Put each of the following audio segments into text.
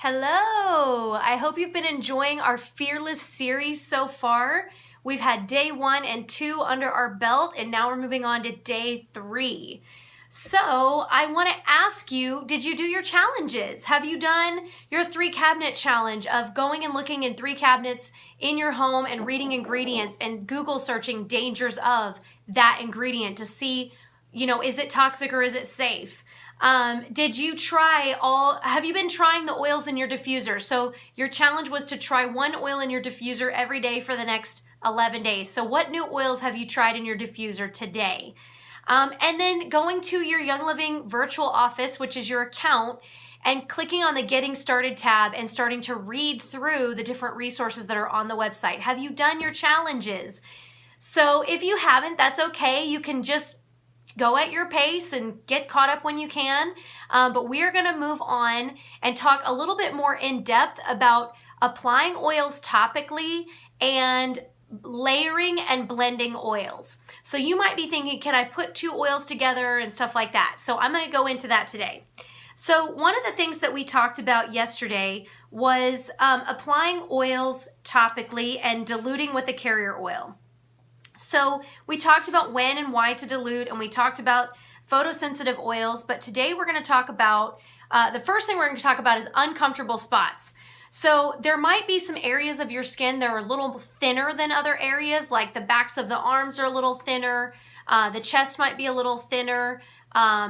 Hello! I hope you've been enjoying our Fearless series so far. We've had day 1 and 2 under our belt, and now we're moving on to day 3. So I want to ask you, did you do your challenges? Have you done your 3 cabinet challenge of going and looking in 3 cabinets in your home and reading ingredients and Google searching dangers of that ingredient to see, is it toxic or is it safe? Have you been trying the oils in your diffuser? So your challenge was to try 1 oil in your diffuser every day for the next 11 days. So what new oils have you tried in your diffuser today? And then going to your Young Living virtual office, which is your account, and clicking on the Getting Started tab and starting to read through the different resources that are on the website. Have you done your challenges? So if you haven't, that's okay. You can just go at your pace and get caught up when you can. But we are going to move on and talk a little bit more in depth about applying oils topically and layering and blending oils. So you might be thinking, can I put 2 oils together and stuff like that? So I'm going to go into that today. So one of the things that we talked about yesterday was applying oils topically and diluting with a carrier oil. So we talked about when and why to dilute, and we talked about photosensitive oils, but today we're going to talk about, the first thing we're going to talk about is uncomfortable spots. So there might be some areas of your skin that are a little thinner than other areas, like the backs of the arms are a little thinner, the chest might be a little thinner,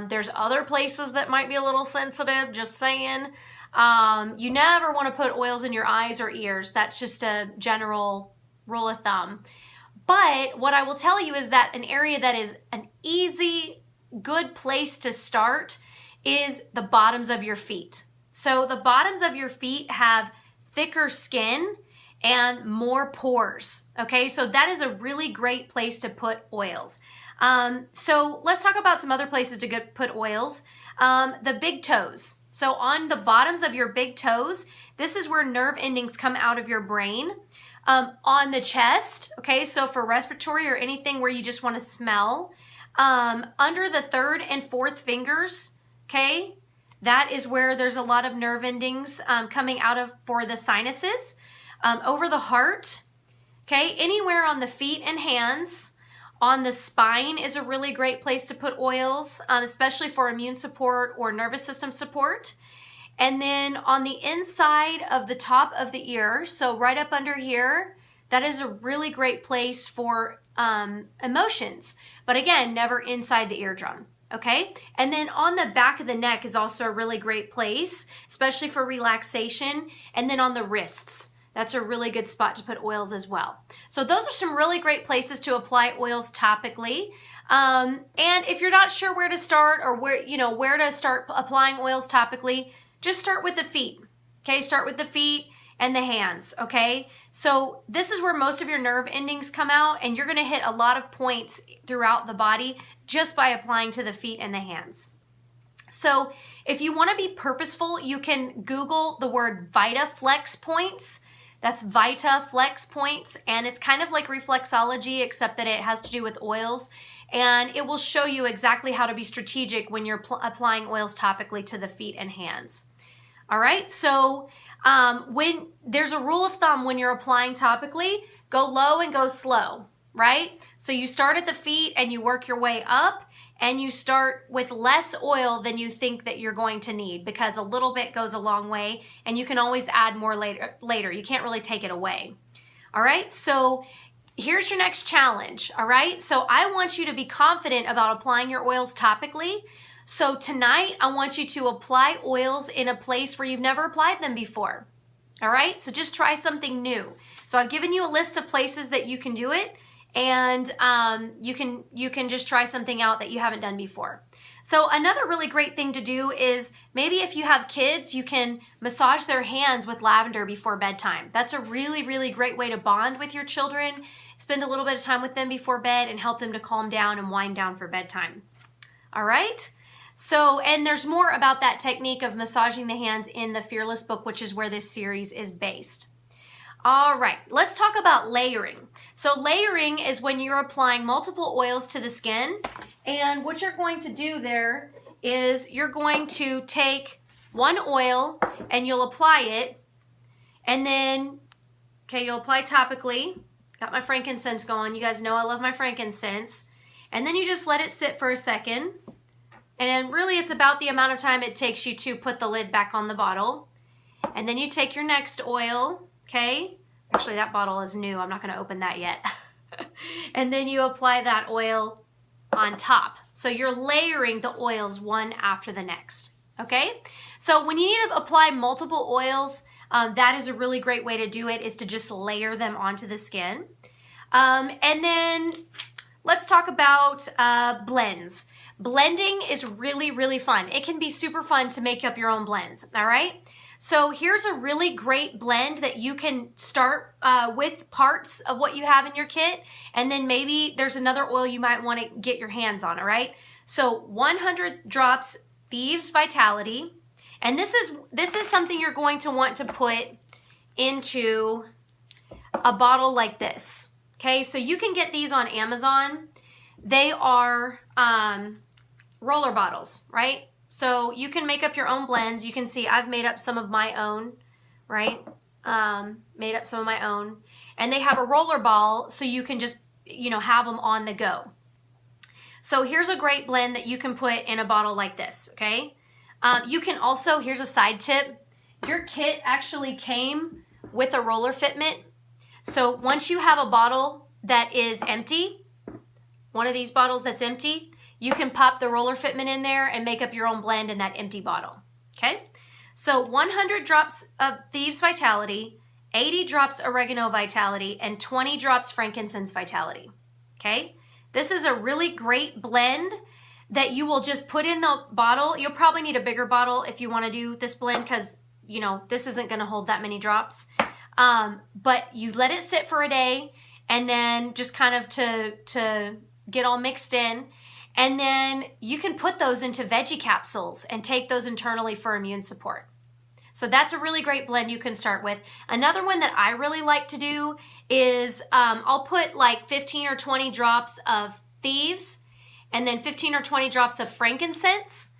there's other places that might be a little sensitive, just saying. You never want to put oils in your eyes or ears. That's just a general rule of thumb. But what I will tell you is that an area that is an easy, good place to start is the bottoms of your feet. So the bottoms of your feet have thicker skin and more pores. Okay, so that is a really great place to put oils. So let's talk about some other places to put oils. The big toes. So on the bottoms of your big toes, this is where nerve endings come out of your brain. On the chest, okay, so for respiratory or anything where you just want to smell. Under the 3rd and 4th fingers, okay, that is where there's a lot of nerve endings coming out of for the sinuses. Over the heart, okay, anywhere on the feet and hands. On the spine is a really great place to put oils, especially for immune support or nervous system support. And then on the inside of the top of the ear, so right up under here, that is a really great place for emotions. But again, never inside the eardrum, okay? And then on the back of the neck is also a really great place, especially for relaxation. And then on the wrists, that's a really good spot to put oils as well. So those are some really great places to apply oils topically. And if you're not sure where to start or where to start applying oils topically, just start with the feet, okay? Start with the feet and the hands, okay? So this is where most of your nerve endings come out, and you're gonna hit a lot of points throughout the body just by applying to the feet and the hands. So if you wanna be purposeful, you can Google the word Vita Flex points. That's Vita Flex points, and it's kind of like reflexology, except that it has to do with oils. And it will show you exactly how to be strategic when you're applying oils topically to the feet and hands. All right, so when there's a rule of thumb when you're applying topically, go low and go slow, right? So you start at the feet and you work your way up, and you start with less oil than you think that you're going to need, because a little bit goes a long way, and you can always add more later. You can't really take it away. All right, so here's your next challenge, all right? So I want you to be confident about applying your oils topically. So tonight, I want you to apply oils in a place where you've never applied them before, all right? So just try something new. So I've given you a list of places that you can do it, and you can just try something out that you haven't done before. So another really great thing to do is maybe if you have kids, you can massage their hands with lavender before bedtime. That's a really, really great way to bond with your children, spend a little bit of time with them before bed, and help them to calm down and wind down for bedtime. All right? So, and there's more about that technique of massaging the hands in the Fearless book, which is where this series is based. All right, let's talk about layering. So layering is when you're applying multiple oils to the skin, and what you're going to do there is you're going to take one oil, and you'll apply it. And then, okay, you'll apply topically. Got my frankincense going. You guys know I love my frankincense. And then you just let it sit for a second. And then really it's about the amount of time it takes you to put the lid back on the bottle. And then you take your next oil, okay? Actually, that bottle is new. I'm not going to open that yet. And then you apply that oil on top. So you're layering the oils one after the next, okay? So when you need to apply multiple oils, that is a really great way to do it, is to just layer them onto the skin. And then let's talk about blends. Blending is really, really fun. It can be super fun to make up your own blends, all right? So here's a really great blend that you can start with parts of what you have in your kit, and then maybe there's another oil you might want to get your hands on, all right? So 100 drops Thieves Vitality, and this is something you're going to want to put into a bottle like this, okay? So you can get these on Amazon. They are roller bottles, right? So you can make up your own blends. You can see I've made up some of my own, right? Made up some of my own. And they have a roller ball so you can just, have them on the go. So here's a great blend that you can put in a bottle like this, okay? You can also, here's a side tip. Your kit actually came with a roller fitment. So once you have a bottle that is empty, one of these bottles that's empty, you can pop the roller fitment in there and make up your own blend in that empty bottle, okay? So 100 drops of Thieves Vitality, 80 drops Oregano Vitality, and 20 drops Frankincense Vitality, okay? This is a really great blend that you will just put in the bottle. You'll probably need a bigger bottle if you want to do this blend because, this isn't going to hold that many drops. But you let it sit for a day and then just kind of to get all mixed in. And then you can put those into veggie capsules and take those internally for immune support. So that's a really great blend you can start with. Another one that I really like to do is I'll put like 15 or 20 drops of Thieves, and then 15 or 20 drops of frankincense,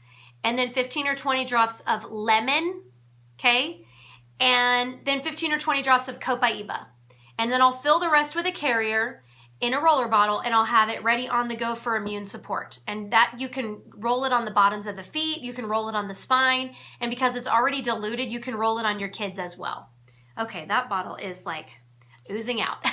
and then 15 or 20 drops of lemon, okay? And then 15 or 20 drops of copaiba. And then I'll fill the rest with a carrier in a roller bottle, and I'll have it ready on the go for immune support. And that you can roll it on the bottoms of the feet, you can roll it on the spine, and because it's already diluted, you can roll it on your kids as well. Okay, that bottle is like oozing out.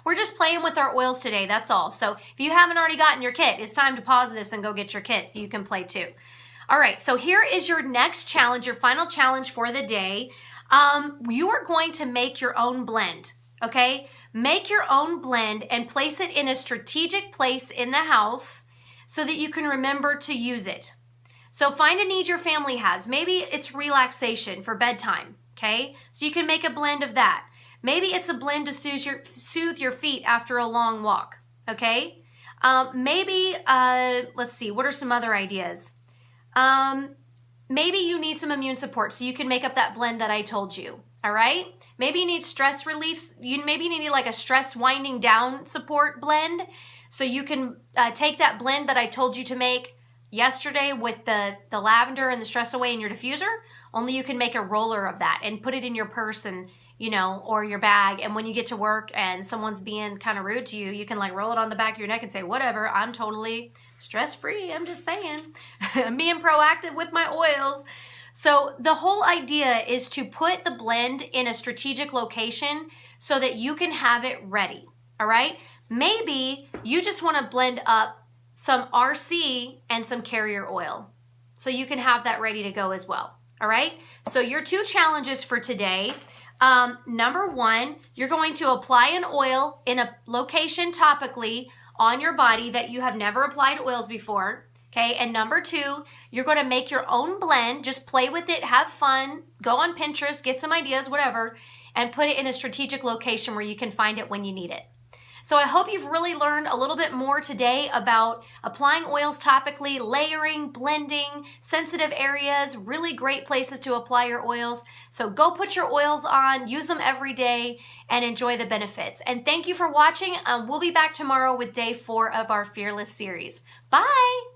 We're just playing with our oils today, that's all. So if you haven't already gotten your kit, it's time to pause this and go get your kit so you can play too. All right, so here is your next challenge, your final challenge for the day. You are going to make your own blend, okay? Make your own blend and place it in a strategic place in the house so that you can remember to use it. So find a need your family has. Maybe it's relaxation for bedtime, okay? So you can make a blend of that. Maybe it's a blend to soothe your feet after a long walk, okay? Maybe, let's see, what are some other ideas? Maybe you need some immune support, so you can make up that blend that I told you, all right? Maybe you need stress relief. Maybe you need like a stress winding down support blend, so you can take that blend that I told you to make yesterday with the lavender and the stress away in your diffuser, only you can make a roller of that and put it in your purse and, or your bag. And when you get to work and someone's being kind of rude to you, you can like roll it on the back of your neck and say, whatever, I'm totally stress-free. I'm just saying, I'm being proactive with my oils. So the whole idea is to put the blend in a strategic location so that you can have it ready, all right? Maybe you just want to blend up some RC and some carrier oil so you can have that ready to go as well, all right? So your 2 challenges for today, number 1, you're going to apply an oil in a location topically on your body that you have never applied oils before, okay? And number 2, you're going to make your own blend, just play with it, have fun, go on Pinterest, get some ideas, whatever, and put it in a strategic location where you can find it when you need it. So I hope you've really learned a little bit more today about applying oils topically, layering, blending, sensitive areas, really great places to apply your oils. So go put your oils on, use them every day, and enjoy the benefits. And thank you for watching. We'll be back tomorrow with day 4 of our Fearless series. Bye!